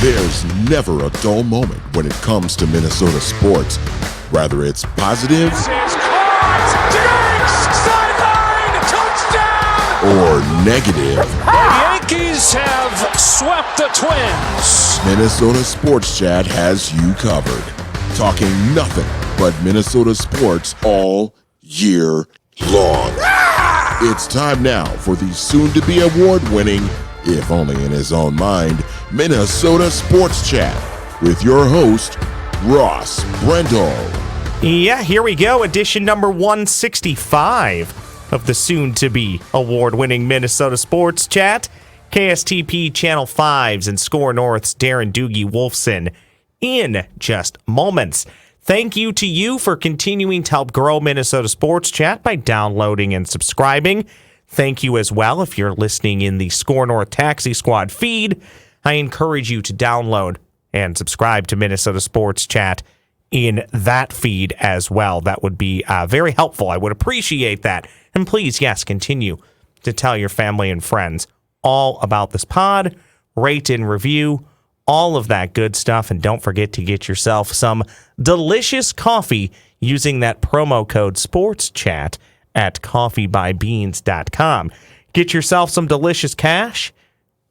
There's never a dull moment when it comes to Minnesota sports. Whether it's positive or negative. The Yankees have swept the Twins. Minnesota Sports Chat has you covered. Talking nothing but Minnesota sports all year long. It's time now for the soon-to-be award-winning, if only in his own mind, Minnesota Sports Chat with your host, Ross Brendel. Yeah, here we go. Edition number 165 of the soon-to-be award-winning Minnesota Sports Chat. KSTP Channel 5's and SKOR North's Darren, Doogie, Wolfson in just moments. Thank you to you for continuing to help grow Minnesota Sports Chat by downloading and subscribing. Thank you as well if you're listening in the SKOR North Taxi Squad feed. I encourage you to download and subscribe to Minnesota Sports Chat in that feed as well. That would be very helpful. I would appreciate that. And please, yes, continue to tell your family and friends all about this pod, rate and review, all of that good stuff. And don't forget to get yourself some delicious coffee using that promo code SPORTSCHAT at coffeebybeans.com. Get yourself some delicious cash.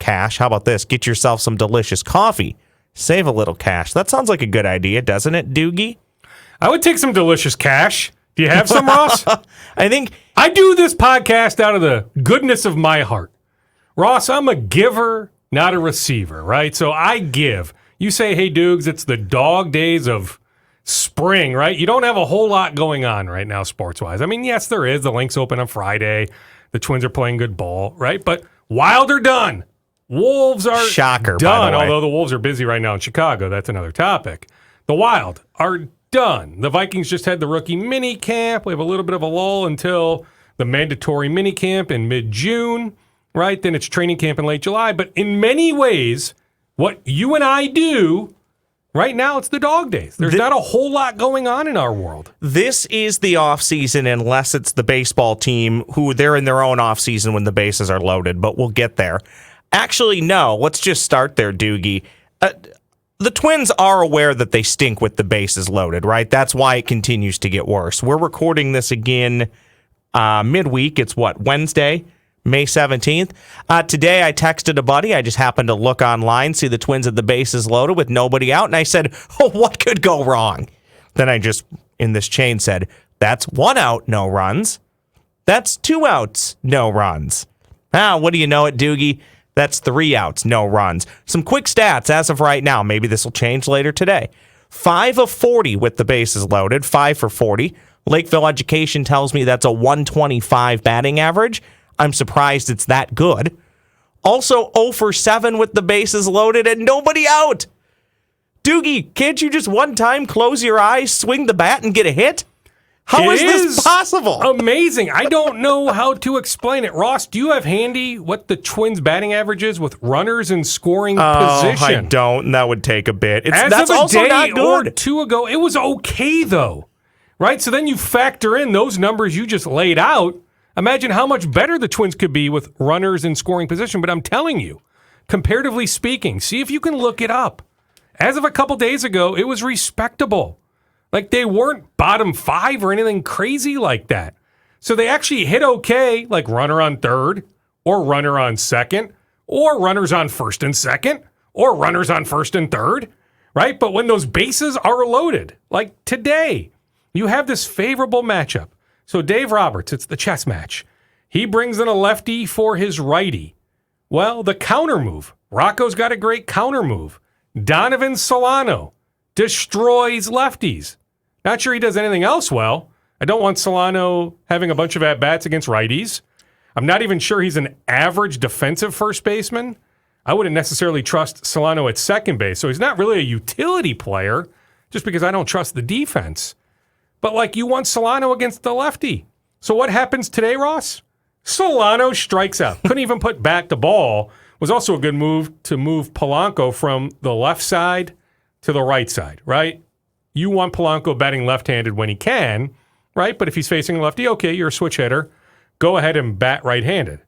How about this? Get yourself some delicious coffee. Save a little cash. That sounds like a good idea, doesn't it, Doogie? I would take some delicious cash. Do you have some, Ross? I think I do this podcast out of the goodness of my heart. Ross, I'm a giver, not a receiver, right? So I give. You say, hey, Doogs, it's the dog days of spring, right? You don't have a whole lot going on right now sports-wise. I mean, yes, there is. The Lynx open on Friday. The Twins are playing good ball, right? But Wild are done. Wolves are Shocker, done, by the way. although the Wolves are busy right now in Chicago. That's another topic. The Wild are done. The Vikings just had the rookie mini camp. We have a little bit of a lull until the mandatory mini camp in mid-June, right? Then it's training camp in late July. But in many ways, what you and I do right now, it's the dog days. There's not a whole lot going on in our world. this is the offseason unless it's the baseball team who they're in their own offseason when the bases are loaded, but we'll get there. Actually, no. Let's just start there, Doogie. The Twins are aware that they stink with the bases loaded, right? That's why it continues to get worse. We're recording this again midweek. It's Wednesday, May 17th. Today, I texted a buddy. I just happened to look online, see the Twins at the bases loaded with nobody out, and I said, oh, what could go wrong? Then I just, in this chain, said, that's 1 out, no runs. That's 2 outs, no runs. What do you know it, Doogie? That's 3 outs, no runs. Some quick stats as of right now. Maybe this will change later today. 5 of 40 with the bases loaded, 5 for 40. Lakeville Education tells me that's a 125 batting average. I'm surprised it's that good. Also 0 for 7 with the bases loaded and nobody out. Doogie, can't you just one time close your eyes, swing the bat, and get a hit? How is this possible? Amazing. I don't know how to explain it. Ross, do you have handy what the Twins' batting average is with runners in scoring position? I don't, and that would take a bit. That's also a day not good. or two ago, it was okay, though. Right? So then you factor in those numbers you just laid out. Imagine how much better the Twins could be with runners in scoring position. But I'm telling you, comparatively speaking, see if you can look it up. As of a couple days ago, it was respectable. Like, they weren't bottom 5 or anything crazy like that. So they actually hit okay, like runner on third, or runner on second, or runners on first and second, or runners on first and third, right? But when those bases are loaded, like today, you have this favorable matchup. So Dave Roberts, it's the chess match. He brings in a lefty for his righty. Well, the counter move. Rocco's got a great counter move. Donovan Solano destroys lefties. Not sure he does anything else well. I don't want Solano having a bunch of at-bats against righties. I'm not even sure he's an average defensive first baseman. I wouldn't necessarily trust Solano at second base, so he's not really a utility player just because I don't trust the defense. But, like, you want Solano against the lefty. So what happens today, Ross? Solano strikes out. Couldn't even put bat to ball. Was also a good move to move Polanco from the left side to the right side, right? You want Polanco batting left-handed when he can, right? But if he's facing a lefty, okay, you're a switch hitter. Go ahead and bat right-handed.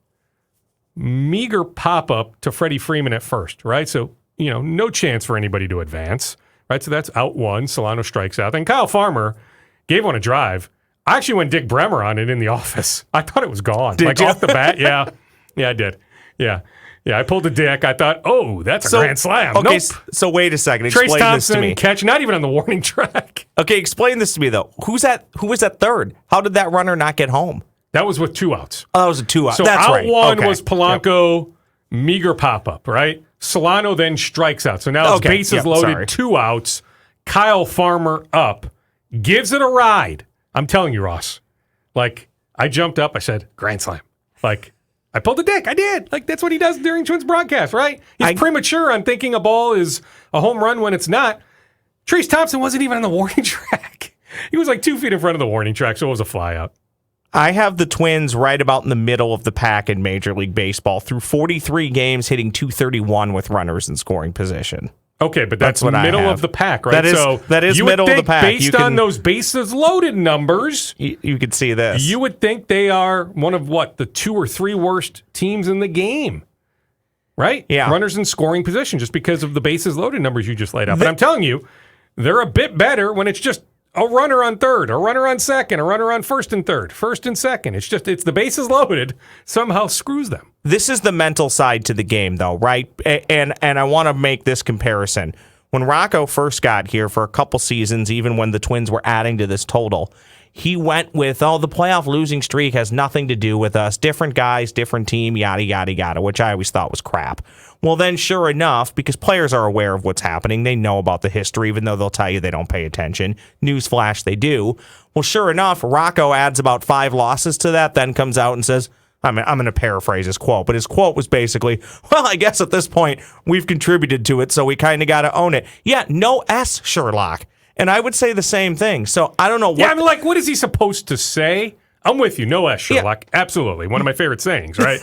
Meager pop-up to Freddie Freeman at first, right? So, no chance for anybody to advance, right? So that's out one. Solano strikes out. Then Kyle Farmer gave one a drive. I actually went Dick Bremer on it in the office. I thought it was gone. Did you? Off the bat, yeah. Yeah, I did. Yeah, I pulled a dick. I thought, that's a grand slam. Okay, Nope. so wait a second. Trace Explain this to Thompson me. catch, not even on the warning track. Okay, explain this to me, though. Who was at third? How did that runner not get home? That was with 2 outs. Oh, that was a 2-out. So That's out right. one Okay. was Polanco, meager pop-up, right? Solano then strikes out. So now it's bases loaded, sorry. 2 outs. Kyle Farmer up, gives it a ride. I'm telling you, Ross. I jumped up. I said, grand slam. I pulled a dick. I did. That's what he does during Twins broadcast, right? He's premature on thinking a ball is a home run when it's not. Trace Thompson wasn't even on the warning track. He was 2 feet in front of the warning track, so it was a fly out. I have the Twins right about in the middle of the pack in Major League Baseball through 43 games, hitting .231 with runners in scoring position. Okay, but that's what I middle have. of the pack, right? That is you middle would of the think pack. Based on those bases loaded numbers, you could see this. you would think they are one of the 2 or 3 worst teams in the game, right? Yeah. Runners in scoring position just because of the bases loaded numbers you just laid out. But I'm telling you, they're a bit better when it's just a runner on third, a runner on second, a runner on first and third, first and second. It's the bases loaded somehow screws them. This is the mental side to the game, though, right? And I want to make this comparison. When Rocco first got here for a couple seasons, even when the Twins were adding to this total, he went with, the playoff losing streak has nothing to do with us. Different guys, different team, yada, yada, yada, which I always thought was crap. Well, then sure enough, because players are aware of what's happening, they know about the history, even though they'll tell you they don't pay attention. Newsflash, they do. Well, sure enough, Rocco adds about 5 losses to that, then comes out and says, I'm going to paraphrase his quote, but his quote was basically, well, I guess at this point, we've contributed to it, so we kind of got to own it. Yeah, no S, Sherlock. And I would say the same thing. So I don't know what... Yeah, what is he supposed to say? I'm with you. No S, Sherlock. Yeah. Absolutely. One of my favorite sayings, right?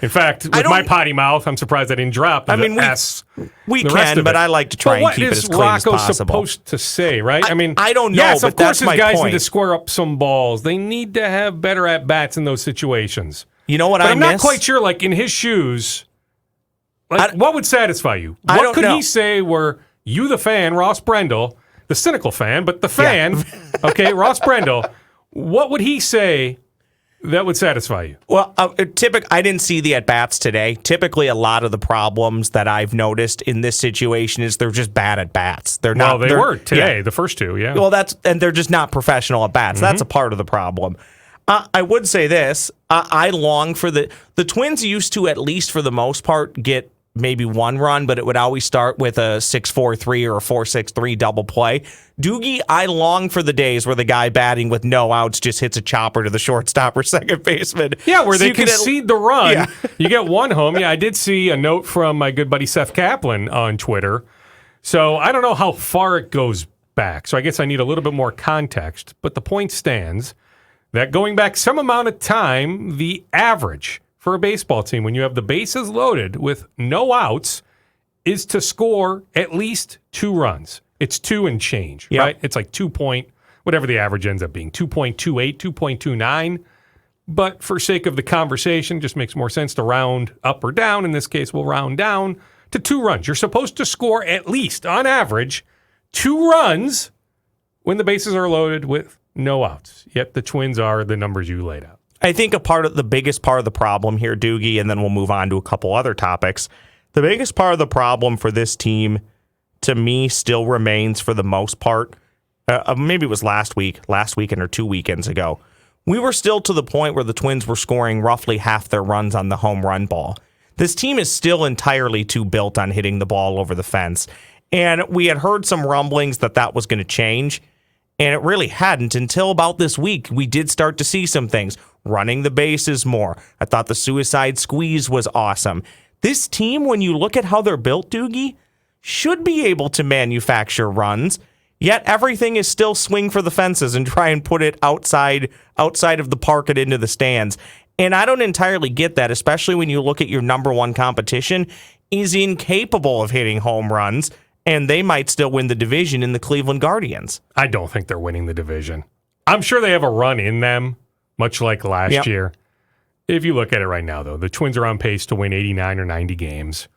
In fact, with my potty mouth, I'm surprised I didn't drop the S. We can, but I like to try and keep it as clean as possible. What is Rocco supposed to say, right? I don't know, yes, but of course that's my his guys point. need to square up some balls. They need to have better at-bats in those situations. You know what but I I'm miss? not quite sure, in his shoes, what would satisfy you? What could he say where you, the fan, Ross Brendel, the cynical fan, but the fan, okay, Ross Brendel, what would he say that would satisfy you? Well, I didn't see the at-bats today. Typically, a lot of the problems that I've noticed in this situation is they're just bad at-bats. They're not. Well, they were today, the first 2, yeah. Well, and they're just not professional at-bats. Mm-hmm. That's a part of the problem. I would say this. I long for the Twins used to, at least for the most part, get maybe 1 run, but it would always start with a 6-4-3 or a 4-6-3 double play. Doogie, I long for the days where the guy batting with no outs just hits a chopper to the shortstop or second baseman. Yeah, where they concede the run. Yeah. You get 1 home. Yeah, I did see a note from my good buddy Seth Kaplan on Twitter. So I don't know how far it goes back. So I guess I need a little bit more context. But the point stands that going back some amount of time, the average for a baseball team, when you have the bases loaded with no outs, is to score at least 2 runs. It's 2 and change, right? It's like 2 point, whatever the average ends up being, 2.28, 2.29. But for sake of the conversation, it just makes more sense to round up or down. In this case, we'll round down to 2 runs. You're supposed to score at least, on average, 2 runs when the bases are loaded with no outs. Yet the Twins are the numbers you laid out. I think the biggest part of the problem here, Doogie, and then we'll move on to a couple other topics. The biggest part of the problem for this team, to me, still remains for the most part. Maybe it was last weekend or 2 weekends ago. We were still to the point where the Twins were scoring roughly half their runs on the home run ball. This team is still entirely too built on hitting the ball over the fence. And we had heard some rumblings that was going to change. And it really hadn't until about this week. We did start to see some things. Running the bases more. I thought the suicide squeeze was awesome. This team, when you look at how they're built, Doogie, should be able to manufacture runs, yet everything is still swing for the fences and try and put it outside of the park and into the stands. And I don't entirely get that, especially when you look at your number 1 competition is incapable of hitting home runs, and they might still win the division in the Cleveland Guardians. I don't think they're winning the division. I'm sure they have a run in them, much like last year. If you look at it right now, though, the Twins are on pace to win 89 or 90 games.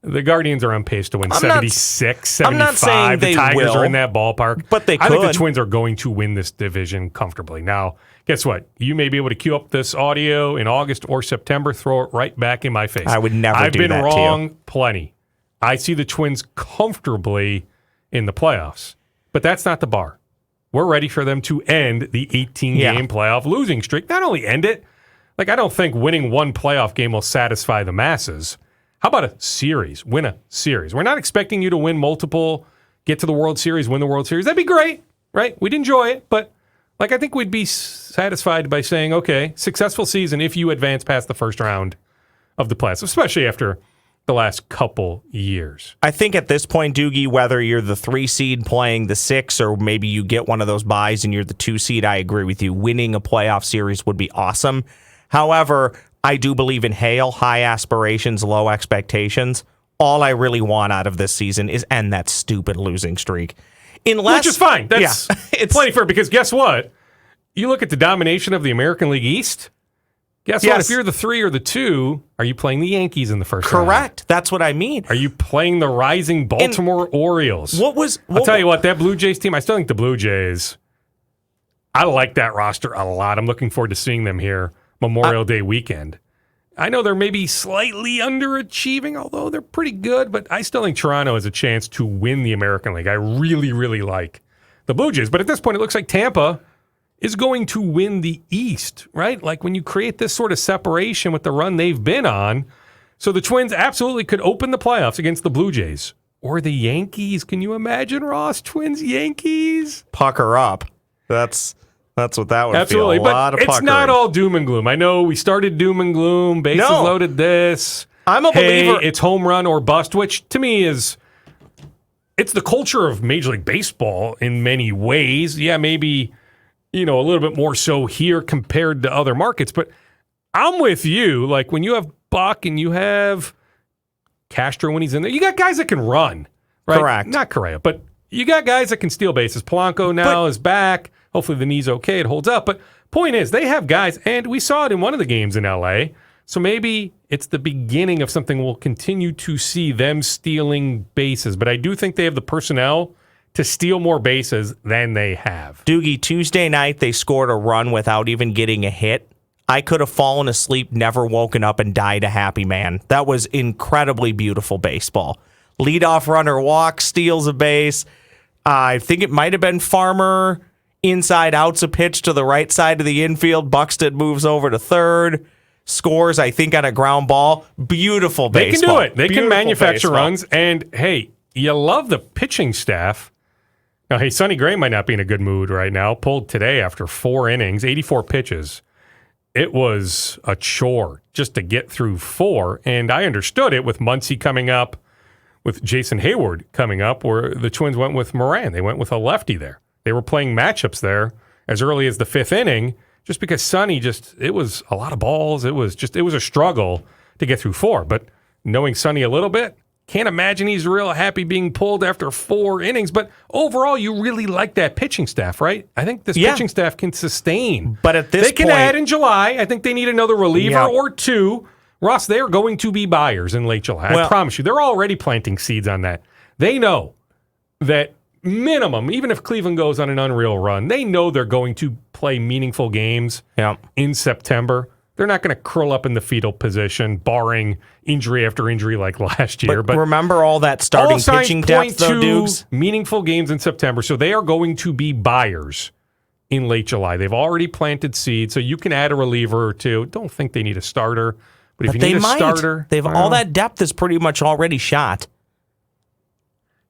The Guardians are on pace to win 76, 75. I'm not saying the they Tigers will, are in that ballpark. but they I think the could. Twins are going to win this division comfortably. Now, guess what? You may be able to queue up this audio in August or September, throw it right back in my face. I would never do that to you. I've been wrong plenty. I see the Twins comfortably in the playoffs, but that's not the bar. We're ready for them to end the 18-game playoff losing streak. Not only end it, like I don't think winning one playoff game will satisfy the masses. How about a series? Win a series. We're not expecting you to win multiple, get to the World Series, win the World Series. That'd be great, right? We'd enjoy it, but like I think we'd be satisfied by saying, okay, successful season if you advance past the first round of the playoffs, especially after the last couple years. I think at this point, Doogie, whether you're the 3 seed playing the 6 or maybe you get one of those buys and you're the 2 seed, I agree with you. Winning a playoff series would be awesome. However, I do believe in high aspirations, low expectations. All I really want out of this season is end that stupid losing streak. Which is fine. That's it's plenty fair because guess what? You look at the domination of the American League East. Guess what? If you're the 3 or the 2, are you playing the Yankees in the first round? Correct. That's what I mean. Are you playing the rising Baltimore Orioles? I'll tell you what, that Blue Jays team, I still think the Blue Jays, I like that roster a lot. I'm looking forward to seeing them here Memorial Day weekend. I know they're maybe slightly underachieving, although they're pretty good, but I still think Toronto has a chance to win the American League. I really, really like the Blue Jays. But at this point, it looks like Tampa is going to win the East, right? Like when you create this sort of separation with the run they've been on. So the Twins absolutely could open the playoffs against the Blue Jays or the Yankees. Can you imagine, Ross? Twins, Yankees? Pucker up. That's what that would Absolutely. feel. A lot but of it's not all doom and gloom. I know we started doom and gloom, bases loaded this. I'm a believer. It's home run or bust, which to me is, it's the culture of Major League Baseball in many ways. Yeah, maybe, a little bit more so here compared to other markets. But I'm with you. Like when you have Buck and you have Castro when he's in there, you got guys that can run. Right? Correct. Not Correa, but you got guys that can steal bases. Polanco now is back. Hopefully the knee's okay. It holds up. But point is, they have guys, and we saw it in one of the games in L.A., so maybe it's the beginning of something we'll continue to see them stealing bases. But I do think they have the personnel to steal more bases than they have. Doogie, Tuesday night, they scored a run without even getting a hit. I could have fallen asleep, never woken up, and died a happy man. That was incredibly beautiful baseball. Leadoff runner walks, steals a base. I think it might have been Farmer. Inside out's a pitch to the right side of the infield. Buxton moves over to third. Scores, I think, on a ground ball. Beautiful baseball. They can do it. They can manufacture baseball. runs. And, hey, you love the pitching staff. Now, hey, Sonny Gray might not be in a good mood right now. Pulled today after 4 innings, 84 pitches. It was a chore just to get through 4. And I understood it with Muncy coming up, with Jason Hayward coming up, where the Twins went with Moran. They went with a lefty there. They were playing matchups there as early as the 5th inning just because Sonny it was a lot of balls. It was a struggle to get through 4. But knowing Sonny a little bit, can't imagine he's real happy being pulled after 4 innings. But overall, you really like that pitching staff, right? I think this pitching staff can sustain. But at this they can add in July. I think they need another reliever or 2. Ross, they are going to be buyers in late July. I promise you. They're already planting seeds on that. They know that minimum, even if Cleveland goes on an unreal run, they know they're going to play meaningful games in September. They're not going to curl up in the fetal position, barring injury after injury like last year. But remember all that starting pitching depth, though, Doogs? Meaningful games in September. So they are going to be buyers in late July. They've already planted seeds, so you can add a reliever or 2. Don't think they need a starter. But if you need a starter... All that depth is pretty much already shot.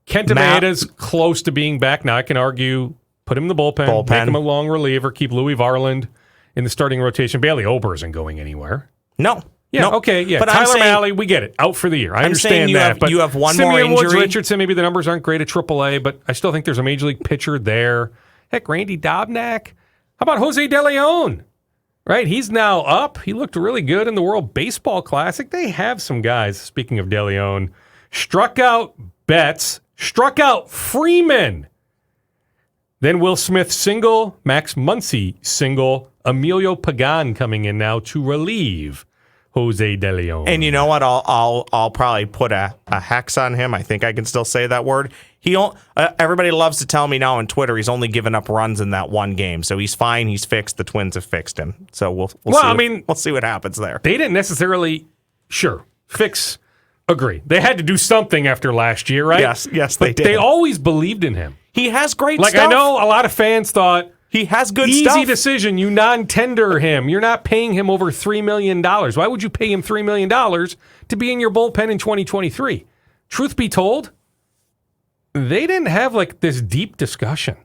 Kenta Maeda's close to being back. Now I can argue, put him in the bullpen. Make him a long reliever, keep Louis Varland in the starting rotation. Bailey Ober isn't going anywhere. No. Yeah, okay, yeah. But Tyler Mahle, we get it. Out for the year. I understand that. But you have one Simeon more injury. Woods, Richardson, maybe the numbers aren't great at AAA, but I still think there's a Major League pitcher there. Heck, Randy Dobnak. How about Jose De Leon? Right, he's now up. He looked really good in the World Baseball Classic. They have some guys, speaking of De Leon, struck out Betts, struck out Freeman. Then Will Smith single, Max Muncy single, Emilio Pagan coming in now to relieve Jose De Leon. And you know what? I'll probably put a hex on him. I think I can still say that word. Everybody loves to tell me now on Twitter he's only given up runs in that one game, so he's fine. He's fixed. The Twins have fixed him. So we'll see what happens there. They didn't necessarily fix. Agree. They had to do something after last year, right? Yes, they did. They always believed in him. He has great stuff. stuff. I know a lot of fans thought he has good easy stuff. Easy decision. You non-tender him. You're not paying him over $3 million. Why would you pay him $3 million to be in your bullpen in 2023? Truth be told, they didn't have this deep discussion.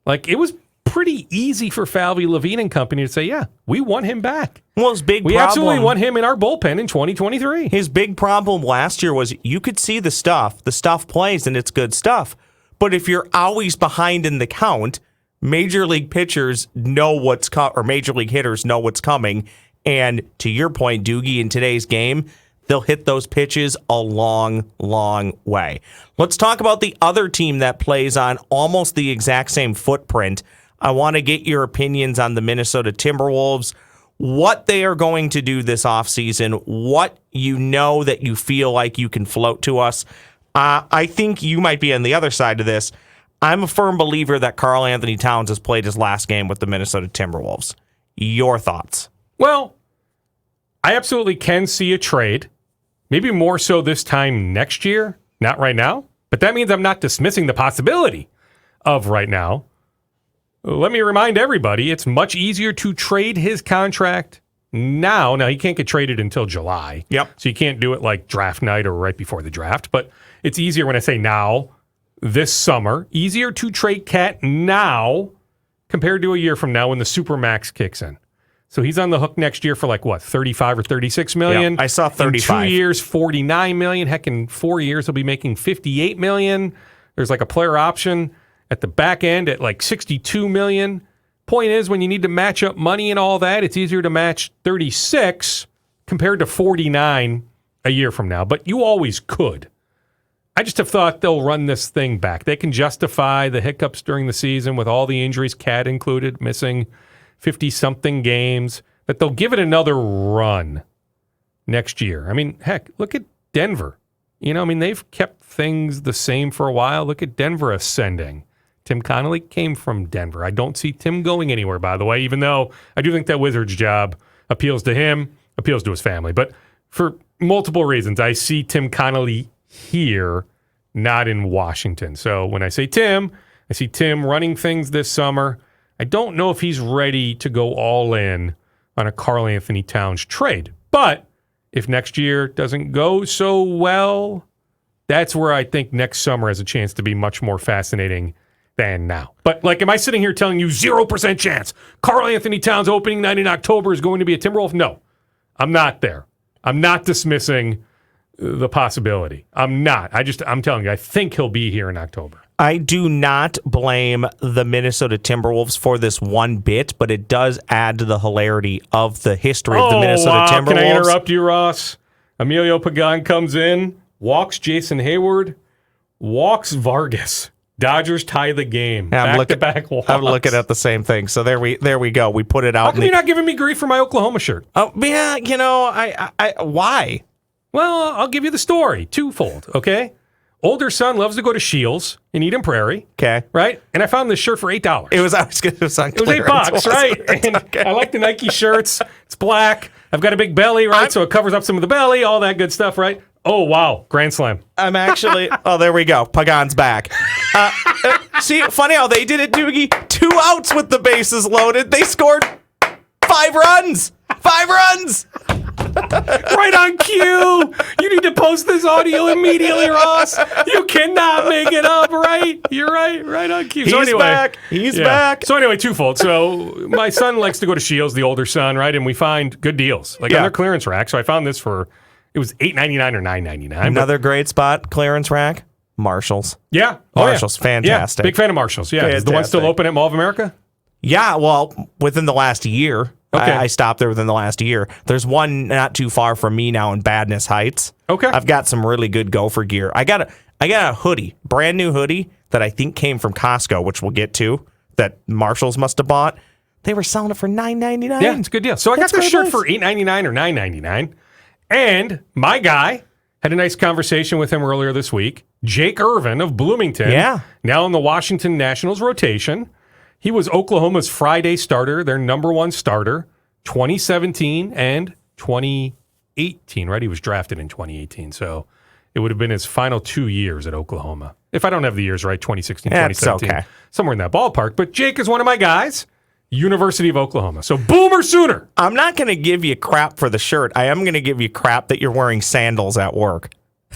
It was pretty easy for Falvey, Levine and company to say, yeah, we want him back. Well, his big we problem, absolutely want him in our bullpen in 2023. His big problem last year was you could see the stuff plays and it's good stuff. But if you're always behind in the count, major league pitchers know what's or major league hitters know what's coming. And to your point, Doogie, in today's game, they'll hit those pitches a long, long way. Let's talk about the other team that plays on almost the exact same footprint. I want to get your opinions on the Minnesota Timberwolves, what they are going to do this offseason, what you know that you feel like you can float to us. I think you might be on the other side of this. I'm a firm believer that Karl-Anthony Towns has played his last game with the Minnesota Timberwolves. Your thoughts? Well, I absolutely can see a trade. Maybe more so this time next year, not right now. But that means I'm not dismissing the possibility of right now. Let me remind everybody, it's much easier to trade his contract now. Now, he can't get traded until July. Yep. So you can't do it like draft night or right before the draft. But it's easier when I say now, this summer. Easier to trade Cat now compared to a year from now when the Supermax kicks in. So he's on the hook next year for 35 or 36 million. Yep, I saw 35. In 2 years, 49 million. Heck, in 4 years, he'll be making 58 million. There's a player option at the back end at 62 million. Point is, when you need to match up money and all that, it's easier to match 36 compared to 49 a year from now. But you always could. I just have thought they'll run this thing back. They can justify the hiccups during the season with all the injuries, Cat included, missing 50-something games, that they'll give it another run next year. I mean, heck, look at Denver. They've kept things the same for a while. Look at Denver ascending. Tim Connolly came from Denver. I don't see Tim going anywhere, by the way, even though I do think that Wizards job appeals to him, appeals to his family. But for multiple reasons, I see Tim Connolly here, not in Washington. So when I say Tim, I see Tim running things this summer. I don't know if he's ready to go all in on a Karl-Anthony Towns trade. But if next year doesn't go so well, that's where I think next summer has a chance to be much more fascinating than now. But am I sitting here telling you 0% chance Karl-Anthony Towns opening night in October is going to be a Timberwolf? No, I'm not there. I'm not dismissing the possibility. I'm not. I'm telling you, I think he'll be here in October. I do not blame the Minnesota Timberwolves for this one bit, but it does add to the hilarity of the history of the Minnesota Timberwolves. Can I interrupt you, Ross? Emilio Pagan comes in, walks Jason Hayward, walks Vargas. Dodgers tie the game. Back-to-back walks. I'm looking at the same thing. So there we go. We put it out. How come you're not giving me grief for my Oklahoma shirt? Oh yeah, I why? Well, I'll give you the story. Twofold, okay? Older son loves to go to Shields in Eden Prairie. Okay. Right? And I found this shirt for $8. It was on $8, right? And okay. I like the Nike shirts. It's black. I've got a big belly, right? So it covers up some of the belly, all that good stuff, right? Oh, wow. Grand slam. I'm actually... Oh, there we go. Pagan's back. See, funny how they did it, Doogie. 2 outs with the bases loaded. They scored 5 runs. 5 runs. Right on cue. You need to post this audio immediately, Ross. You cannot make it up, right? You're right. Right on cue. He's back. He's back. So anyway, twofold. So my son likes to go to Shields, the older son, right? And we find good deals, on their clearance rack. So I found this for... It was $8.99 or $9.99. Another great spot, clearance rack, Marshalls. Yeah. Marshalls, fantastic. Yeah, big fan of Marshalls. Yeah. Is the one still open at Mall of America? Yeah, well, within the last year. Okay. I stopped there within the last year. There's one not too far from me now in Badness Heights. Okay. I've got some really good Gopher gear. I got a hoodie, brand new hoodie that I think came from Costco, which we'll get to, that Marshalls must have bought. They were selling it for $9.99. Yeah, it's a good deal. So I got this shirt for $8.99 or $9.99. And my guy, had a nice conversation with him earlier this week. Jake Irvin of Bloomington. Yeah. Now in the Washington Nationals rotation. He was Oklahoma's Friday starter, their number one starter, 2017 and 2018, right? He was drafted in 2018. So it would have been his final 2 years at Oklahoma. If I don't have the years right, 2016, That's 2017. okay. Somewhere in that ballpark. But Jake is one of my guys. University of Oklahoma. So Boomer Sooner. I'm not going to give you crap for the shirt. I am going to give you crap that you're wearing sandals at work.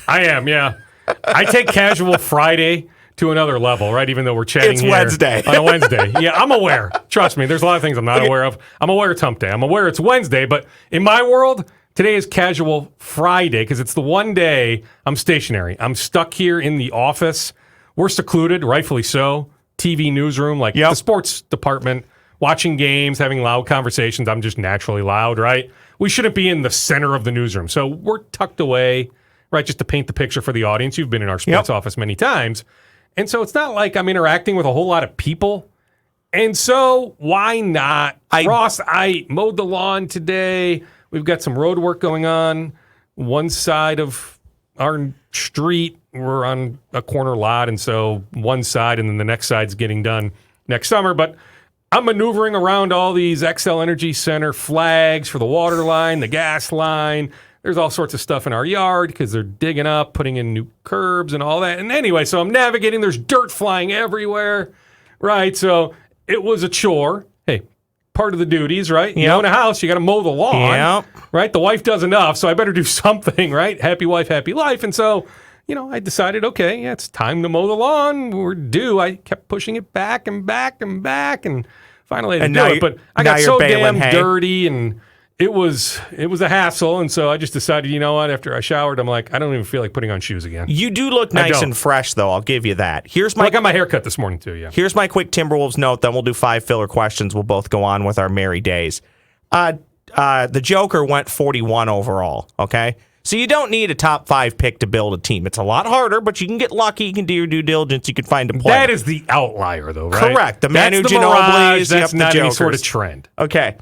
I am, yeah. I take casual Friday to another level, right? Even though we're chatting It's here Wednesday. on a Wednesday. Yeah, I'm aware. Trust me, there's a lot of things I'm not aware of. I'm aware it's hump day. I'm aware it's Wednesday. But in my world, today is casual Friday because it's the one day I'm stationary. I'm stuck here in the office. We're secluded, rightfully so. TV newsroom, like the sports department. Watching games, having loud conversations. I'm just naturally loud, right? We shouldn't be in the center of the newsroom. So we're tucked away, right, just to paint the picture for the audience. You've been in our sports office many times. And so it's not like I'm interacting with a whole lot of people. And so why not? Ross, I mowed the lawn today. We've got some road work going on. One side of our street, we're on a corner lot. And so one side and then the next side's getting done next summer. But I'm maneuvering around all these XL Energy Center flags for the water line, the gas line. There's all sorts of stuff in our yard because they're digging up, putting in new curbs and all that. And anyway, so I'm navigating. There's dirt flying everywhere, right? So it was a chore. Hey, part of the duties, right? You own a house, you got to mow the lawn, right? The wife does enough, so I better do something, right? Happy wife, happy life. And so, I decided, okay, it's time to mow the lawn. We're due. I kept pushing it back and back and back, and finally I had to do it. But I got so damn dirty, and it was a hassle. And so I just decided, you know what? After I showered, I'm like, I don't even feel like putting on shoes again. You do look nice and fresh, though. I'll give you that. I got my hair cut this morning too. Yeah. Here's my quick Timberwolves note. Then we'll do 5 filler questions. We'll both go on with our merry days. The Joker went 41 overall. Okay. So you don't need a top 5 pick to build a team. It's a lot harder, but you can get lucky. You can do your due diligence. You can find a player. That is the outlier, though, right? Correct. The Manu That's the mirage. Ginobili's. That's not any Jokers. sort of trend. Okay.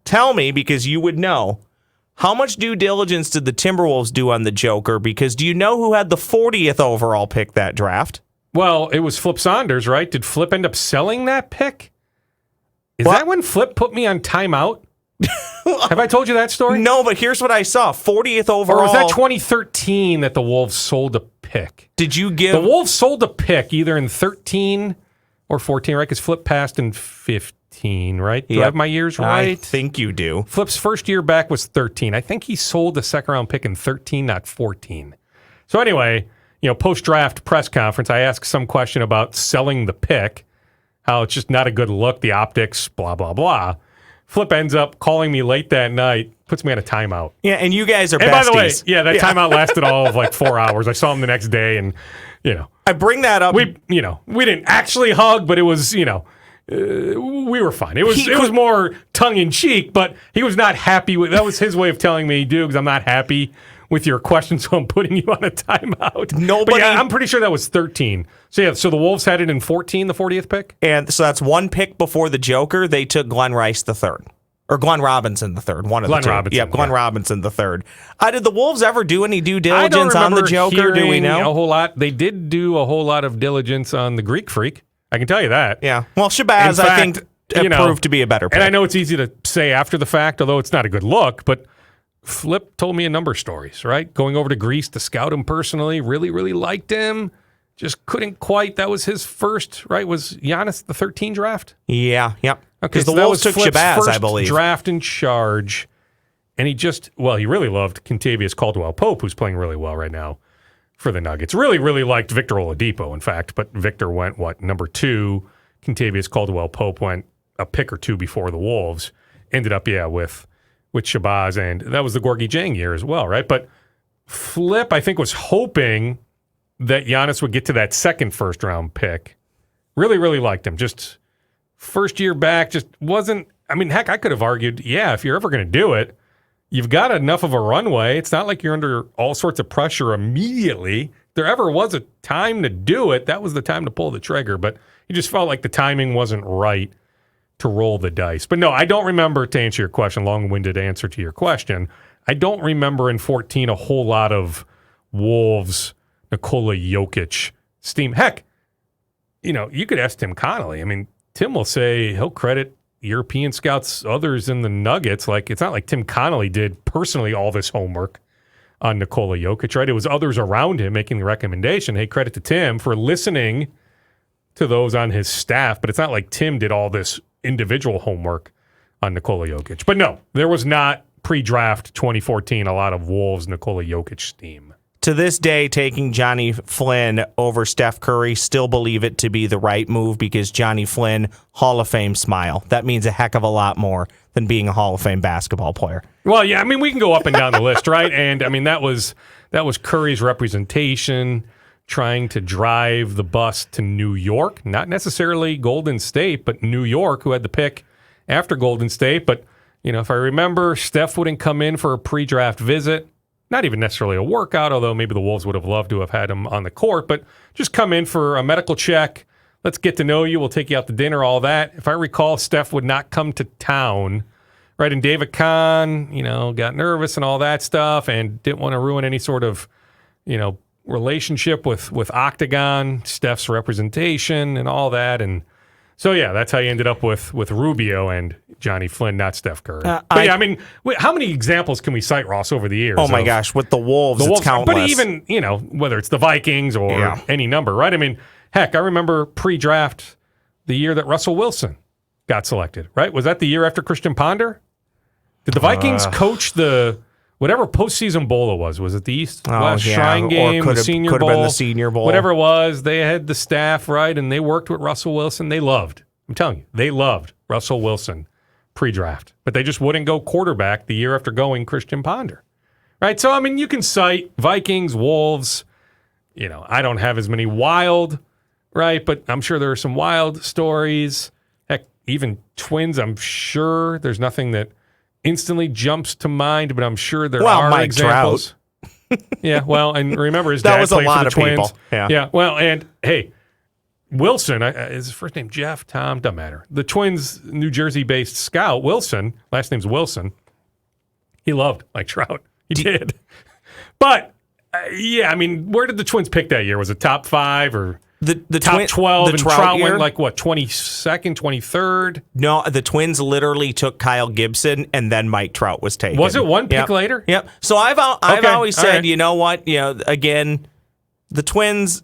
Tell me, because you would know, how much due diligence did the Timberwolves do on the Joker? Because do you know who had the 40th overall pick that draft? Well, it was Flip Saunders, right? Did Flip end up selling that pick? Is that when Flip put me on timeout? Have I told you that story? No, but here's what I saw. 40th overall. Or was that 2013 that the Wolves sold a pick? Did you give... The Wolves sold a pick either in 13 or 14, right? Because Flip passed in 15, right? Do I have my years right? I think you do. Flip's first year back was 13. I think he sold the second-round pick in 13, not 14. So anyway, post-draft press conference, I asked some question about selling the pick, how it's just not a good look, the optics, blah, blah, blah. Flip ends up calling me late that night, puts me on a timeout. Yeah, and you guys are besties. And by the way, that timeout lasted all of like 4 hours. I saw him the next day, and, I bring that up. We didn't actually hug, but it was, we were fine. It was more tongue-in-cheek, but he was not happy with, that was his way of telling me, Doogs, I'm not happy with your question, so I'm putting you on a timeout. But I'm pretty sure that was 13. So the Wolves had it in 14, the 40th pick? And so that's one pick before the Joker. They took Glenn Rice the third. Or Glenn Robinson the third. One of the two. Robinson, Glenn Robinson the third. Did the Wolves ever do any due diligence on the Joker? Do we know? A whole lot. They did do a whole lot of diligence on the Greek Freak. I can tell you that. Yeah. Well, Shabazz, I think, proved to be a better pick. And I know it's easy to say after the fact, although it's not a good look, but Flip told me a number of stories, right? Going over to Greece to scout him personally, really, really liked him. Just couldn't quite. That was his first, right? Was Giannis the 13 draft? Yeah, yep. Okay, because the Wolves took Flip's Shabazz, first I believe. Draft in charge, and he really loved Kentavious Caldwell-Pope, who's playing really well right now for the Nuggets. Really, really liked Victor Oladipo, in fact, but Victor went, number 2. Kentavious Caldwell-Pope went a pick or 2 before the Wolves. Ended up, with Shabazz, and that was the Gorgie Jang year as well, right? But Flip, I think, was hoping that Giannis would get to that second first-round pick. Really, really liked him. Just first year back, just wasn't... I mean, heck, I could have argued, if you're ever going to do it, you've got enough of a runway. It's not like you're under all sorts of pressure immediately. If there ever was a time to do it, that was the time to pull the trigger. But he just felt like the timing wasn't right to roll the dice. But no, I don't remember, to answer your question, long-winded answer to your question, I don't remember in 14 a whole lot of Wolves, Nikola Jokic steam. Heck, you could ask Tim Connolly. I mean, Tim will say he'll credit European scouts, others in the Nuggets. Like, it's not like Tim Connolly did personally all this homework on Nikola Jokic, right? It was others around him making the recommendation. Hey, credit to Tim for listening to those on his staff, but it's not like Tim did all this individual homework on Nikola Jokic. But no, there was not pre-draft 2014 a lot of Wolves Nikola Jokic steam. To this day, taking Johnny Flynn over Steph Curry, still believe it to be the right move because Johnny Flynn, Hall of Fame smile. That means a heck of a lot more than being a Hall of Fame basketball player. Well, yeah, I mean, we can go up and down the list, right? And I mean, that was Curry's representation, trying to drive the bus to New York, not necessarily Golden State, but New York, who had the pick after Golden State. But, if I remember, Steph wouldn't come in for a pre-draft visit. Not even necessarily a workout, although maybe the Wolves would have loved to have had him on the court, but just come in for a medical check. Let's get to know you. We'll take you out to dinner, all that. If I recall, Steph would not come to town, right? And David Kahn, got nervous and all that stuff and didn't want to ruin any sort of, relationship with Octagon, Steph's representation and all that. And so, yeah, that's how you ended up with Rubio and Johnny Flynn, not Steph Curry. I mean, how many examples can we cite, Ross, over the years? Oh, my gosh. With the Wolves, it's countless. But even, whether it's the Vikings or any number, right? I mean, heck, I remember pre-draft the year that Russell Wilson got selected, right? Was that the year after Christian Ponder? Did the Vikings coach the... whatever postseason bowl it was it the East West Shrine Game, the Senior Bowl? Could have been the Senior Bowl. Whatever it was, they had the staff, right, and they worked with Russell Wilson. I'm telling you, they loved Russell Wilson pre-draft, but they just wouldn't go quarterback the year after going Christian Ponder, right? So, I mean, you can cite Vikings, Wolves. I don't have as many wild, right, but I'm sure there are some wild stories. Heck, even Twins, I'm sure there's nothing that instantly jumps to mind, but I'm sure there are Mike examples. Trout. Yeah, well, and remember his that dad was a played lot for the of Twins. people. Yeah, well, and hey, Wilson, is his first name Jeff, Tom, doesn't matter. The Twins' New Jersey-based scout, Wilson, last name's Wilson, he loved Mike Trout. He did. But, yeah, I mean, where did the Twins pick that year? Was it top 5 or... The top 12, and Trout went like, what, 22nd, 23rd? No, the Twins literally took Kyle Gibson, and then Mike Trout was taken. Was it one pick later? Yep. So I've always said, you know what? Again, the Twins...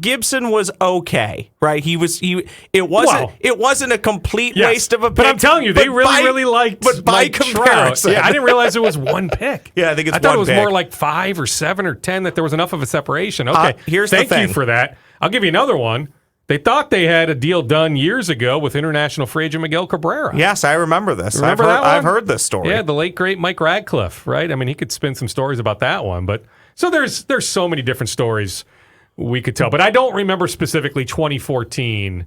Gibson was okay, right? It wasn't a complete waste of a pick. But I'm telling you, they really liked. But by comparison, I didn't realize it was one pick. Yeah, I think it's. I thought it was more like 5 or 7 or 10 that there was enough of a separation. Okay, thank you for that. I'll give you another one. They thought they had a deal done years ago with international free agent Miguel Cabrera. Yes, I remember this. Remember that one? I've heard this story. Yeah, the late great Mike Radcliffe, right? I mean, he could spin some stories about that one. But so there's so many different stories we could tell, but I don't remember specifically 2014,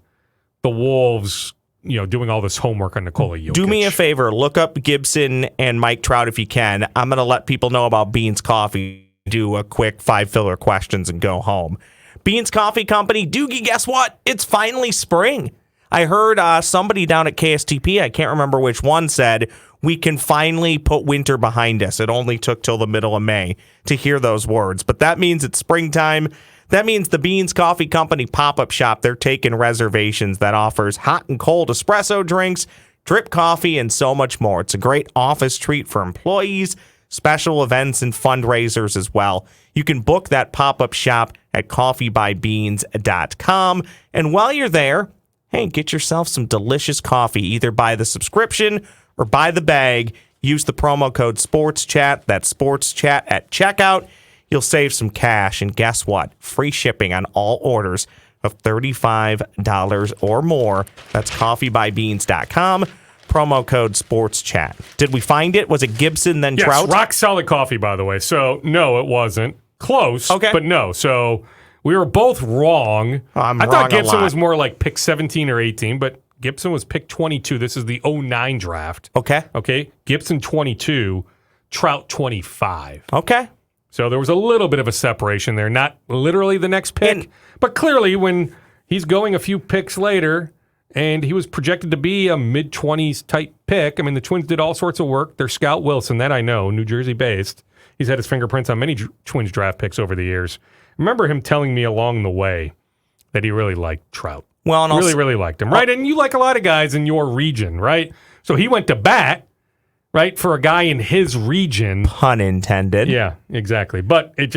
the Wolves, doing all this homework on Nikola Jokic. Do me a favor, look up Gibson and Mike Trout if you can. I'm going to let people know about Beans Coffee, do a quick 5 filler questions and go home. Beans Coffee Company, Doogie, guess what? It's finally spring. I heard somebody down at KSTP, I can't remember which one, said we can finally put winter behind us. It only took till the middle of May to hear those words, but that means it's springtime. That means the Beans Coffee Company pop-up shop, they're taking reservations that offers hot and cold espresso drinks, drip coffee, and so much more. It's a great office treat for employees, special events, and fundraisers as well. You can book that pop-up shop at coffeebybeans.com. And while you're there, hey, get yourself some delicious coffee, either buy the subscription or buy the bag. Use the promo code SPORTSCHAT, that's SPORTSCHAT at checkout. You'll save some cash, and guess what? Free shipping on all orders of $35 or more. That's coffeebybeans.com. Promo code SPORTSCHAT. Did we find it? Was it Gibson, then Trout? Yes, rock solid coffee, by the way. So, no, it wasn't. Close, but no. So, we were both wrong. I thought Gibson was more like pick 17 or 18, but Gibson was pick 22. This is the 09 draft. Okay. Gibson 22, Trout 25. Okay. So there was a little bit of a separation there. Not literally the next pick, but clearly when he's going a few picks later and he was projected to be a mid-20s type pick. I mean, the Twins did all sorts of work. Their scout, Wolfson, that I know, New Jersey-based. He's had his fingerprints on many Twins draft picks over the years. I remember him telling me along the way that he really liked Trout. Well, and also, really liked him, right? And you like a lot of guys in your region, right? So he went to bat, right, for a guy in his region. pun intended. Yeah, exactly. But it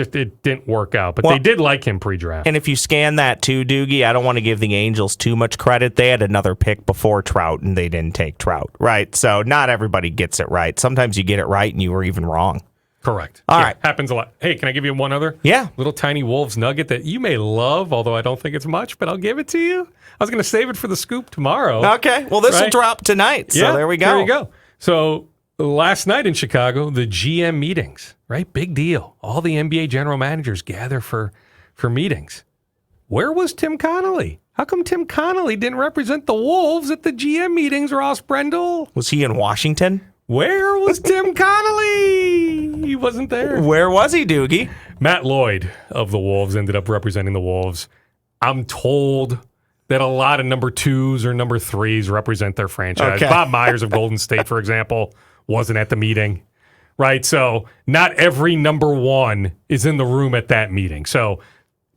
didn't work out. But they did like him pre-draft. And if you scan that too, Doogie, I don't want to give the Angels too much credit. They had another pick before Trout, and they didn't take Trout, right? So not everybody gets it right. Sometimes you get it right, and you were even wrong. Correct. All right. Happens a lot. Hey, can I give you one other? Yeah. Little tiny Wolves nugget that you may love, although I don't think it's much, but I'll give it to you. I was going to save it for the scoop tomorrow. Okay. Well, this will drop tonight. So there we go. There you go. So last night in Chicago, the GM meetings, right? Big deal. All the NBA general managers gather for meetings. Where was Tim Connolly? How come Tim Connolly didn't represent the Wolves at the GM meetings, Ross Brendel? Was he in Washington? Where was Tim Connolly? He wasn't there. Where was he, Doogie? Matt Lloyd of the Wolves ended up representing the Wolves. I'm told that a lot of number 2s or number 3s represent their franchise. Okay. Bob Myers of Golden State, for example, wasn't at the meeting, right? So not every number 1 is in the room at that meeting. So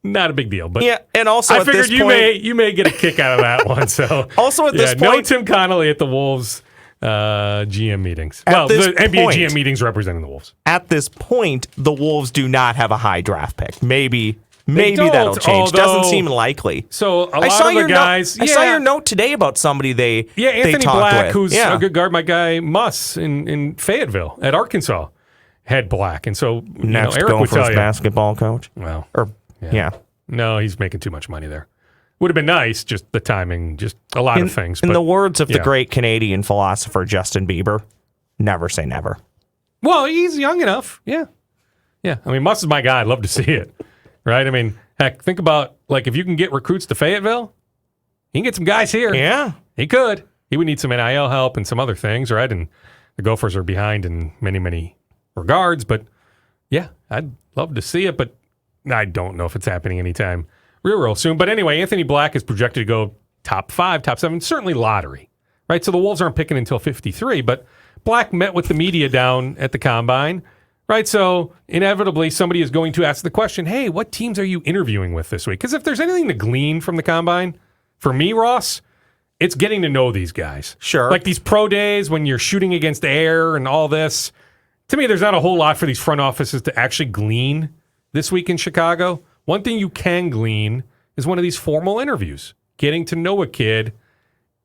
not a big deal. But yeah, and also I at figured this point, you may get a kick out of that one. So also at this no point, Tim Connolly at the Wolves GM meetings. At Well, this the NBA point- GM meetings representing the Wolves. at this point, the Wolves do not have a high draft pick. Maybe don't, that'll change. Doesn't although- seem likely. So a lot of the guys. I saw your note today about somebody they Anthony talked Black, with. who's Yeah. a good guard. My guy Muss in Fayetteville at Arkansas had Black, and so Next Eric would Gophers tell you. basketball coach. Well, Or yeah. no, he's making too much money there. Would have been nice, just the timing, just a lot of things. In but, the words of the yeah. great Canadian philosopher Justin Bieber, never say never. Well, he's young enough. Yeah. I mean, Muss is my guy. I'd love to see it. Right? I mean, heck, think about like if you can get recruits to Fayetteville, he can get some guys here. Yeah. He could. He would need some NIL help and some other things, right? And the Gophers are behind in many, many regards. But yeah, I'd love to see it, but I don't know if it's happening anytime real soon. But anyway, Anthony Black is projected to go top 5, top 7, certainly lottery, right? So the Wolves aren't picking until 53, but Black met with the media down at the Combine, right? So inevitably somebody is going to ask the question, hey, what teams are you interviewing with this week? Because if there's anything to glean from the Combine, for me, Ross, it's getting to know these guys. Sure. Like these pro days when you're shooting against air and all this. To me, there's not a whole lot for these front offices to actually glean this week in Chicago. One thing you can glean is one of these formal interviews, getting to know a kid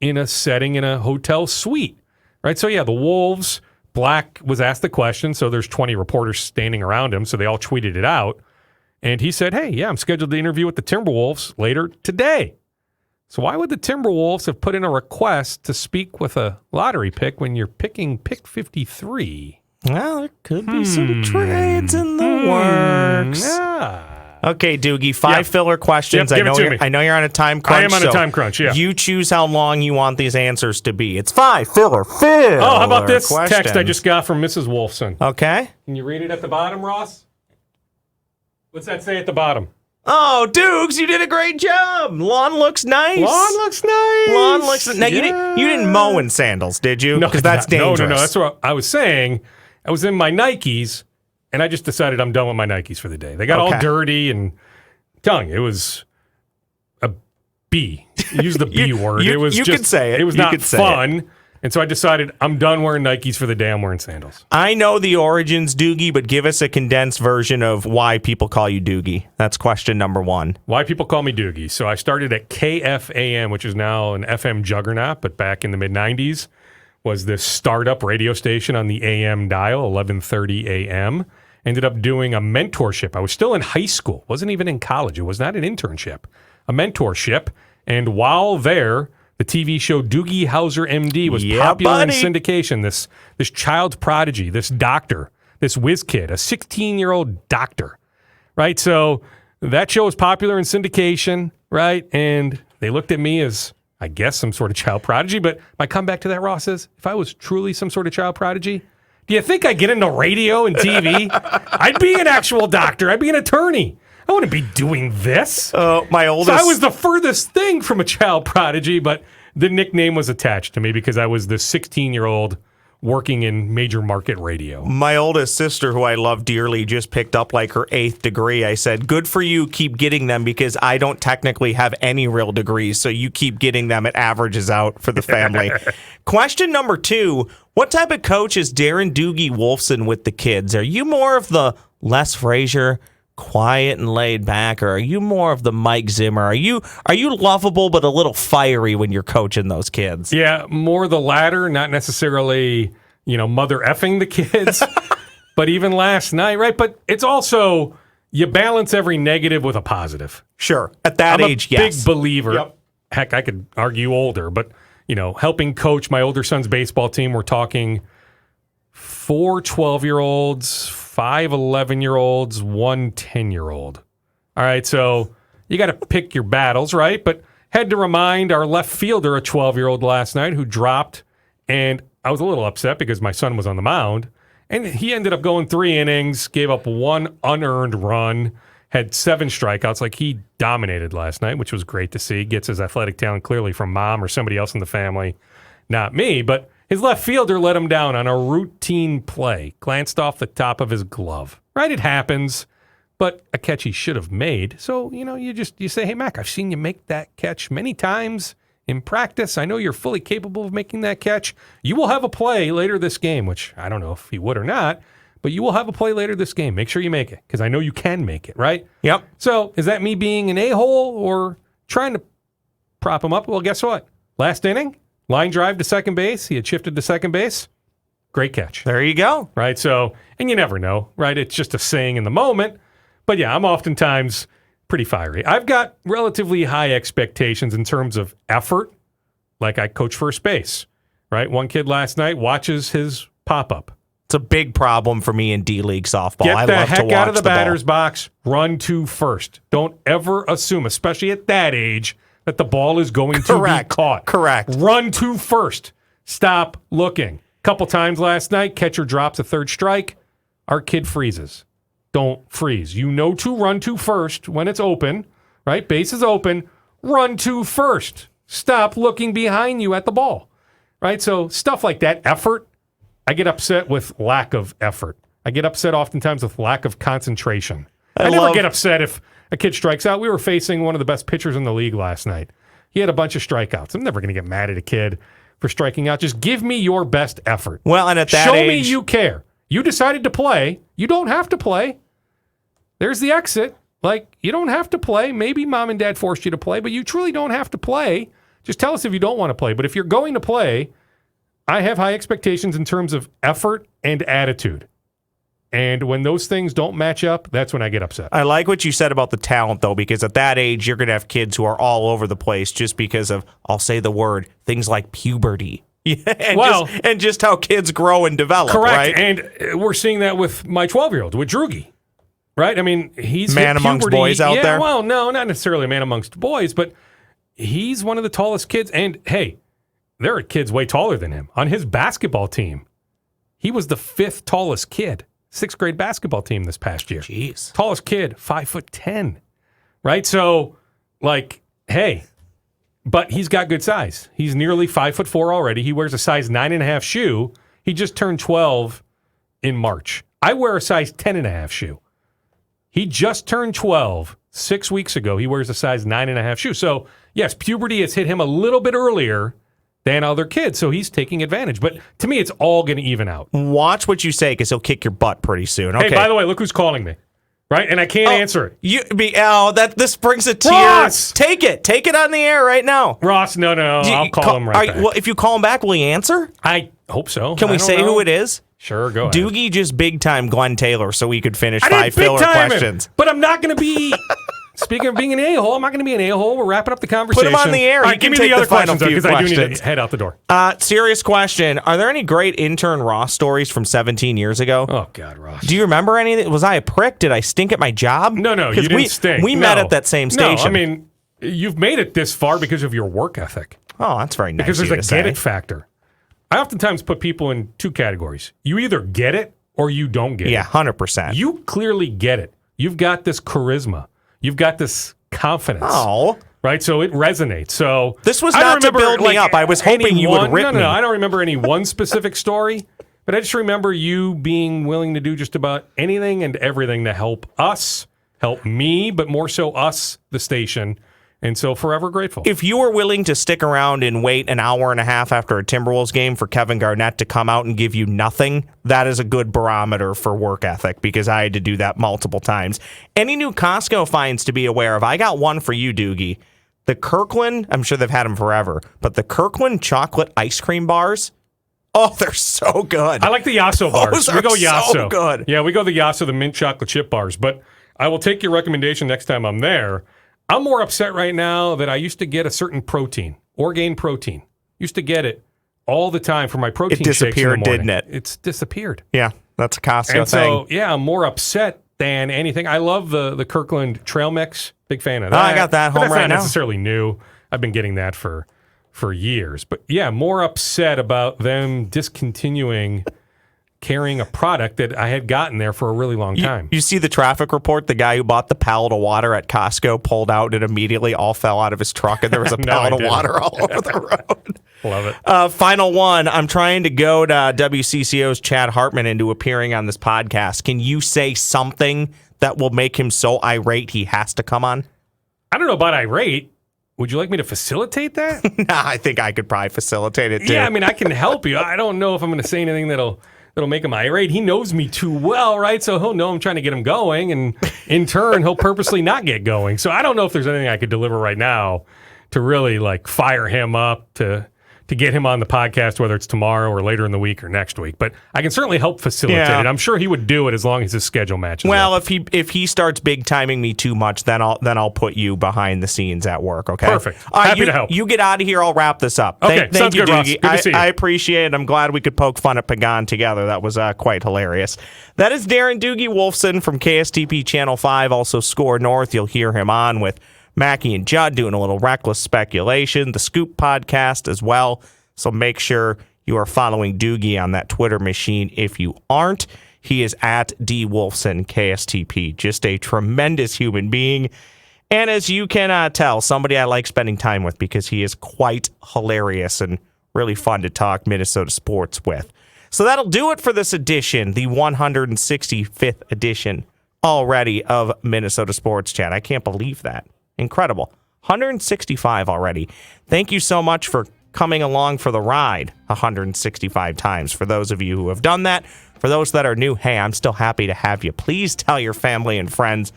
in a setting in a hotel suite, right? So, yeah, the Wolves, Black was asked the question, so there's 20 reporters standing around him, so they all tweeted it out. And he said, hey, yeah, I'm scheduled to interview with the Timberwolves later today. So why would the Timberwolves have put in a request to speak with a lottery pick when you're picking pick 53? Well, there could be some trades in the works. Yeah. Okay, Doogie, 5 filler questions. Yep, give it to me. I know you're on a time crunch. I am on a time crunch, yeah. You choose how long you want these answers to be. It's 5 filler. Oh, how about this questions. text I just got from Mrs. Wolfson? Okay. Can you read it at the bottom, Ross? What's that say at the bottom? Oh, Doogs, you did a great job. Lawn looks nice. Lawn looks nice. Lawn looks nice. Now, you didn't mow in sandals, did you? No, Because that's dangerous. No. That's what I was saying. I was in my Nikes, and I just decided I'm done with my Nikes for the day. They got all dirty, and I'm telling you, it was a B. Use the B word. It was you just, could say it. It was You not could say fun. And so I decided I'm done wearing Nikes for the day. I'm wearing sandals. I know the origins, Doogie, but give us a condensed version of why people call you Doogie. That's question number 1. Why people call me Doogie. So I started at KFAM, which is now an FM juggernaut, but back in the mid-90s was this startup radio station on the AM dial, 1130 AM. Ended up doing a mentorship. I was still in high school. Wasn't even in college. It was not an internship. A mentorship. And while there, the TV show Doogie Howser, MD was popular in syndication. This child prodigy, this doctor, this whiz kid, a 16-year-old doctor, right? So that show was popular in syndication, right? And they looked at me as, I guess, some sort of child prodigy. But my comeback to that, Ross, is if I was truly some sort of child prodigy, do you think I'd get into radio and TV? I'd be an actual doctor. I'd be an attorney. I wouldn't be doing this. My oldest. So I was the furthest thing from a child prodigy, but the nickname was attached to me because I was the 16-year-old working in major market radio. My oldest sister, who I love dearly, just picked up like her 8th degree. I said, good for you, keep getting them, because I don't technically have any real degrees, so you keep getting them. It averages out for the family. Question number 2, what type of coach is Darren Doogie Wolfson with the kids? Are you more of the Les Frazier, quiet and laid back, or are you more of the Mike Zimmer? Are you lovable but a little fiery when you're coaching those kids? Yeah, more the latter, not necessarily, mother effing the kids. But even last night, right? But it's also, you balance every negative with a positive. Sure. At that age, yes. I'm a big believer. Yep. Heck, I could argue older, but, helping coach my older son's baseball team, we're talking 4 12-year-olds, 5 11-year-olds, 1 10-year-old. All right, so you got to pick your battles, right? But had to remind our left fielder, a 12-year-old last night, who dropped, and I was a little upset because my son was on the mound, and he ended up going 3 innings, gave up 1 unearned run, had 7 strikeouts. Like, he dominated last night, which was great to see. Gets his athletic talent clearly from mom or somebody else in the family, not me, but his left fielder let him down on a routine play, glanced off the top of his glove. Right, it happens, but a catch he should have made. So, you say, hey, Mac, I've seen you make that catch many times in practice. I know you're fully capable of making that catch. You will have a play later this game, which I don't know if he would or not, but you will have a play later this game. Make sure you make it, because I know you can make it, right? Yep. So is that me being an a-hole or trying to prop him up? Well, guess what? Last inning, line drive to second base. He had shifted to second base. Great catch. There you go. Right? So, and you never know, right? It's just a saying in the moment. But yeah, I'm oftentimes pretty fiery. I've got relatively high expectations in terms of effort. Like, I coach first base, right? One kid last night watches his pop-up. It's a big problem for me in D-League softball. Get the heck out of the batter's box. Run to first. Don't ever assume, especially at that age, that the ball is going to be caught. Correct. Run to first. Stop looking. Couple times last night, catcher drops a third strike. Our kid freezes. Don't freeze. You know to run to first when it's open, right? Base is open. Run to first. Stop looking behind you at the ball, right? So stuff like that, effort. I get upset with lack of effort. I get upset oftentimes with lack of concentration. I never get upset if a kid strikes out. We were facing one of the best pitchers in the league last night. He had a bunch of strikeouts. I'm never going to get mad at a kid for striking out. Just give me your best effort. Well, and at that age, show me you care. You decided to play. You don't have to play. There's the exit. Like, you don't have to play. Maybe mom and dad forced you to play, but you truly don't have to play. Just tell us if you don't want to play. But if you're going to play, I have high expectations in terms of effort and attitude. And when those things don't match up, that's when I get upset. I like what you said about the talent, though, because at that age, you're going to have kids who are all over the place just because of, I'll say the word, things like puberty. and just how kids grow and develop, correct. Right? And we're seeing that with my 12-year-old, with Doogie. Right? I mean, he's man amongst boys out there? Well, no, not necessarily a man amongst boys, but he's one of the tallest kids. And, hey, there are kids way taller than him. On his basketball team, he was the 5th tallest kid. 6th grade basketball team this past year. Jeez. Tallest kid, 5'10". Right? So, like, hey, but he's got good size. He's nearly 5'4" already. He wears a size 9.5 shoe. He just turned 12 in March. I wear a size 10.5 shoe. He just turned 12 6 weeks ago. He wears a size 9.5 shoe. So, yes, puberty has hit him a little bit earlier than other kids, so he's taking advantage. But to me, it's all going to even out. Watch what you say, because he'll kick your butt pretty soon. Okay. Hey, by the way, look who's calling me, right? And I can't answer it. This brings a tear. Ross! Take it on the air right now. Ross, no, I'll call him right back. Well, if you call him back, will he answer? I hope so. Can we say who it is? Sure, go ahead. Doogie just big time Glen Taylors so we could finish 5 filler questions. But I'm not going to be. Speaking of being an a-hole, I'm not going to be an a-hole. We're wrapping up the conversation. Put him on the air. All right, give me the other questions, because I do need to head out the door. Serious question. Are there any great intern Ross stories from 17 years ago? Oh, God, Ross. Do you remember any? Was I a prick? Did I stink at my job? No, you didn't stink. We met at that same station. No, I mean, you've made it this far because of your work ethic. Oh, that's very nice. Because there's a get it factor. I oftentimes put people in 2 categories. You either get it or you don't get it. Yeah, 100%. You clearly get it. You've got this charisma. You've got this confidence. Oh. right? So it resonates. So This was I don't not to remember, build me up. I was hoping you would rip me. No, I don't remember any one specific story, but I just remember you being willing to do just about anything and everything to help us, help me, but more so us, the station. And so forever grateful. If you were willing to stick around and wait an hour and a half after a Timberwolves game for Kevin Garnett to come out and give you nothing, that is a good barometer for work ethic, because I had to do that multiple times. Any new Costco finds to be aware of? I got one for you, Doogie. The Kirkland, I'm sure they've had them forever, but the Kirkland chocolate ice cream bars, oh, they're so good. I like the Yasso bars. Those We go are Yasso. so good. Yeah, we go the Yasso, the mint chocolate chip bars. But I will take your recommendation next time I'm there. I'm more upset right now that I used to get a certain protein, Orgain protein. Used to get it all the time for my protein shakes in the disappeared, morning. didn't it? It's disappeared. Yeah, that's a Costco And thing. so, yeah, I'm more upset than anything. I love the Kirkland Trail Mix. Big fan of that. I got that But home that's right not now. necessarily new. I've been getting that for years. But yeah, more upset about them discontinuing carrying a product that I had gotten there for a really long time. You see the traffic report? The guy who bought the pallet of water at Costco pulled out and immediately all fell out of his truck, and there was a No, pallet I of didn't. water all over the road. Love it. Final one. I'm trying to goad WCCO's Chad Hartman into appearing on this podcast. Can you say something that will make him so irate he has to come on? I don't know about irate. Would you like me to facilitate that? Nah, I think I could probably facilitate it too. Yeah, I mean, I can help you. I don't know if I'm going to say anything that'll make him irate. He knows me too well, right? So he'll know I'm trying to get him going, and in turn, he'll purposely not get going. So I don't know if there's anything I could deliver right now to really like fire him up to get him on the podcast, whether it's tomorrow or later in the week or next week. But I can certainly help facilitate Yeah. it. I'm sure he would do it as long as his schedule matches. Well, up. if he starts big timing me too much, then I'll put you behind the scenes at work. Okay. Perfect. All right, Happy you, to help. You get out of here. I'll wrap this up. Okay, Thank sounds you, good, Ross. Doogie. Good to see you. I appreciate it. I'm glad we could poke fun at Pagan together. That was quite hilarious. That is Darren Doogie Wolfson from KSTP Channel 5. Also, SKOR North. You'll hear him on with Mackie and Judd doing a little reckless speculation. The Scoop podcast as well. So make sure you are following Doogie on that Twitter machine. If you aren't, he is at D Wolfson KSTP. Just a tremendous human being. And as you can tell, somebody I like spending time with because he is quite hilarious and really fun to talk Minnesota sports with. So that'll do it for this edition, the 165th edition already of Minnesota Sports Chat. I can't believe that. Incredible. 165 already. Thank you so much for coming along for the ride 165 times. For those of you who have done that, for those that are new, hey, I'm still happy to have you. Please tell your family and friends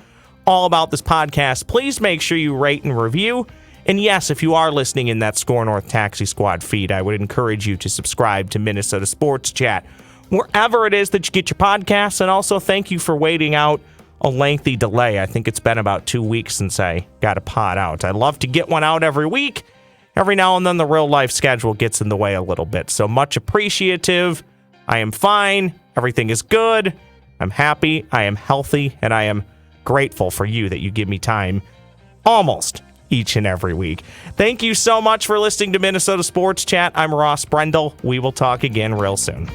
all about this podcast. Please make sure you rate and review. And yes, if you are listening in that SKOR North Taxi Squad feed, I would encourage you to subscribe to Minnesota Sports Chat wherever it is that you get your podcasts. And also thank you for waiting out a lengthy delay. I think it's been about 2 weeks since I got a pod out. I love to get one out every week. Every now and then the real life schedule gets in the way a little bit. So much appreciative. I am fine. Everything is good. I'm happy. I am healthy. And I am grateful for you that you give me time almost each and every week. Thank you so much for listening to Minnesota Sports Chat. I'm Ross Brendel. We will talk again real soon.